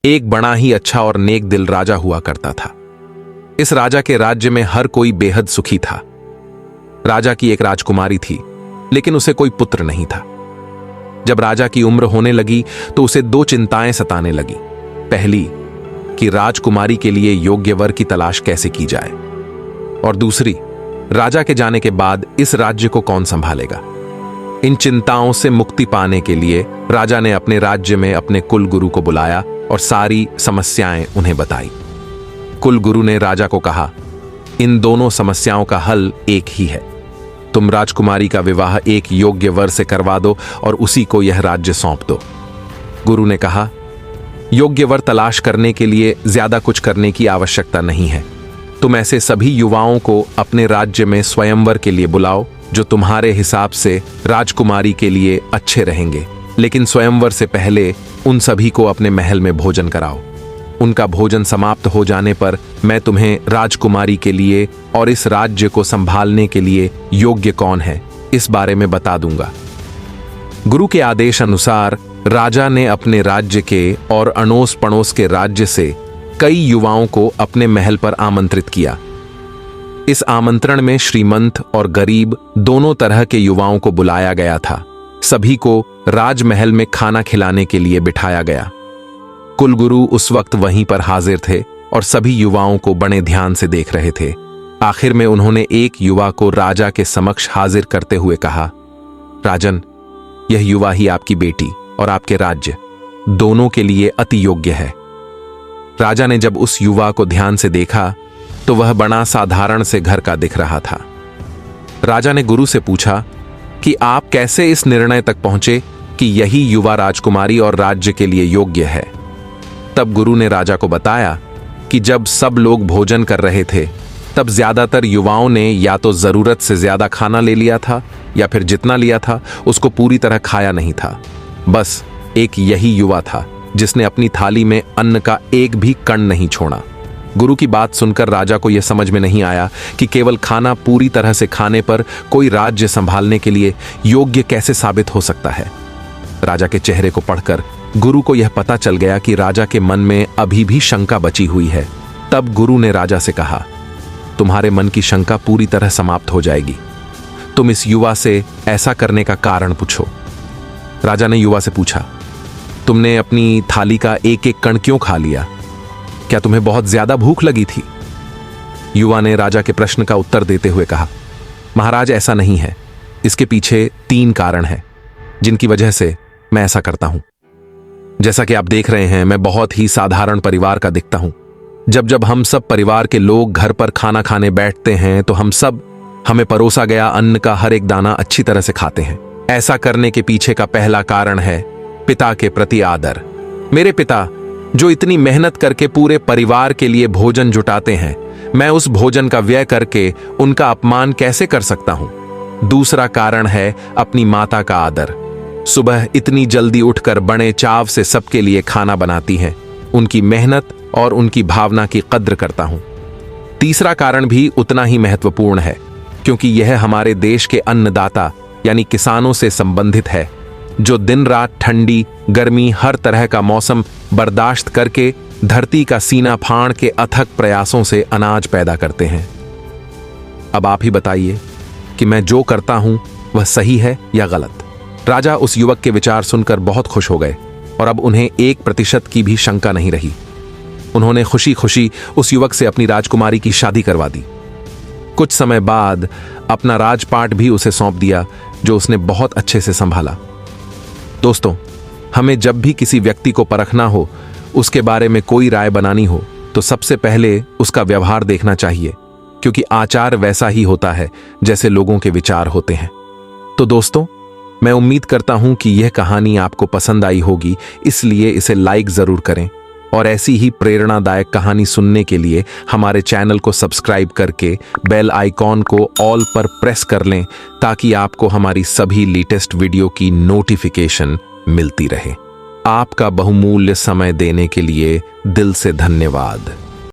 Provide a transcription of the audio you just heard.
एक बड़ा ही अच्छा और नेक दिल राजा हुआ करता था। इस राजा के राज्य में हर कोई बेहद सुखी था। राजा की एक राजकुमारी थी, लेकिन उसे कोई पुत्र नहीं था। जब राजा की उम्र होने लगी तो उसे दो चिंताएं सताने लगी। पहली कि राजकुमारी के लिए योग्य वर की तलाश कैसे की जाए, और दूसरी, राजा के जाने के बाद इस राज्य को कौन संभालेगा। इन चिंताओं से मुक्ति पाने के लिए राजा ने अपने राज्य में अपने कुल गुरु को बुलाया और सारी समस्याएं उन्हें बताई। कुल गुरु ने राजा को कहा, इन दोनों समस्याओं का हल एक ही है। तुम राजकुमारी का विवाह एक योग्य वर से करवा दो और उसी को यह राज्य सौंप दो। गुरु ने कहा, योग्य वर तलाश करने के लिए ज्यादा कुछ करने की आवश्यकता नहीं है। तुम ऐसे सभी युवाओं को अपने राज्य में स्वयंवर के लिए बुलाओ जो तुम्हारे हिसाब से राजकुमारी के लिए अच्छे रहेंगे, लेकिन स्वयंवर से पहले उन सभी को अपने महल में भोजन कराओ। उनका भोजन समाप्त हो जाने पर मैं तुम्हें राजकुमारी के लिए और इस राज्य को संभालने के लिए योग्य कौन है, इस बारे में बता दूंगा। गुरु के आदेश अनुसार राजा ने अपने राज्य के और अड़ोस पड़ोस के राज्य से कई युवाओं को अपने महल पर आमंत्रित किया। इस आमंत्रण में श्रीमंत और गरीब दोनों तरह के युवाओं को बुलाया गया था। सभी को राजमहल में खाना खिलाने के लिए बिठाया गया। कुलगुरु उस वक्त वहीं पर हाजिर थे और सभी युवाओं को बड़े ध्यान से देख रहे थे। आखिर में उन्होंने एक युवा को राजा के समक्ष हाजिर करते हुए कहा, राजन, यह युवा ही आपकी बेटी और आपके राज्य दोनों के लिए अति योग्य है। राजा ने जब उस युवा को ध्यान से देखा तो वह बड़ा साधारण से घर का दिख रहा था। राजा ने गुरु से पूछा कि आप कैसे इस निर्णय तक पहुंचे कि यही युवा राजकुमारी और राज्य के लिए योग्य है। तब गुरु ने राजा को बताया कि जब सब लोग भोजन कर रहे थे तब ज्यादातर युवाओं ने या तो जरूरत से ज्यादा खाना ले लिया था या फिर जितना लिया था उसको पूरी तरह खाया नहीं था। बस एक यही युवा था जिसने अपनी थाली में अन्न का एक भी कण नहीं छोड़ा। गुरु की बात सुनकर राजा को यह समझ में नहीं आया कि केवल खाना पूरी तरह से खाने पर कोई राज्य संभालने के लिए योग्य कैसे साबित हो सकता है। राजा के चेहरे को पढ़कर गुरु को यह पता चल गया कि राजा के मन में अभी भी शंका बची हुई है। तब गुरु ने राजा से कहा, तुम्हारे मन की शंका पूरी तरह समाप्त हो जाएगी। तुम इस युवा से ऐसा करने का कारण पूछो। राजा ने युवा से पूछा, तुमने अपनी थाली का एक एक कण क्यों खा लिया? क्या तुम्हें बहुत ज्यादा भूख लगी थी? युवा ने राजा के प्रश्न का उत्तर देते हुए कहा, महाराज, ऐसा नहीं है। इसके पीछे 3 कारण हैं जिनकी वजह से मैं ऐसा करता हूं। जैसा कि आप देख रहे हैं, मैं बहुत ही साधारण परिवार का दिखता हूं। जब हम सब परिवार के लोग घर पर खाना खाने बैठते हैं तो हमें परोसा गया अन्न का हर एक दाना अच्छी तरह से खाते हैं। ऐसा करने के पीछे का पहला कारण है पिता के प्रति आदर। मेरे पिता जो इतनी मेहनत करके पूरे परिवार के लिए भोजन जुटाते हैं, मैं उस भोजन का व्यय करके उनका अपमान कैसे कर सकता हूं। दूसरा कारण है अपनी माता का आदर। सुबह इतनी जल्दी उठकर बड़े चाव से सबके लिए खाना बनाती हैं। उनकी मेहनत और उनकी भावना की कद्र करता हूं। तीसरा कारण भी उतना ही महत्वपूर्ण है, क्योंकि यह हमारे देश के अन्नदाता यानी किसानों से संबंधित है, जो दिन रात ठंडी गर्मी हर तरह का मौसम बर्दाश्त करके धरती का सीना फाड़ के अथक प्रयासों से अनाज पैदा करते हैं। अब आप ही बताइए कि मैं जो करता हूं वह सही है या गलत। राजा उस युवक के विचार सुनकर बहुत खुश हो गए और अब उन्हें 1% की भी शंका नहीं रही। उन्होंने खुशी खुशी उस युवक से अपनी राजकुमारी की शादी करवा दी। कुछ समय बाद अपना राजपाट भी उसे सौंप दिया, जो उसने बहुत अच्छे से संभाला। दोस्तों, हमें जब भी किसी व्यक्ति को परखना हो, उसके बारे में कोई राय बनानी हो, तो सबसे पहले उसका व्यवहार देखना चाहिए, क्योंकि आचार वैसा ही होता है जैसे लोगों के विचार होते हैं। तो दोस्तों, मैं उम्मीद करता हूं कि यह कहानी आपको पसंद आई होगी, इसलिए इसे लाइक जरूर करें और ऐसी ही प्रेरणादायक कहानी सुनने के लिए हमारे चैनल को सब्सक्राइब करके बेल आइकॉन को ऑल पर प्रेस कर लें, ताकि आपको हमारी सभी लेटेस्ट वीडियो की नोटिफिकेशन मिलती रहे। आपका बहुमूल्य समय देने के लिए दिल से धन्यवाद।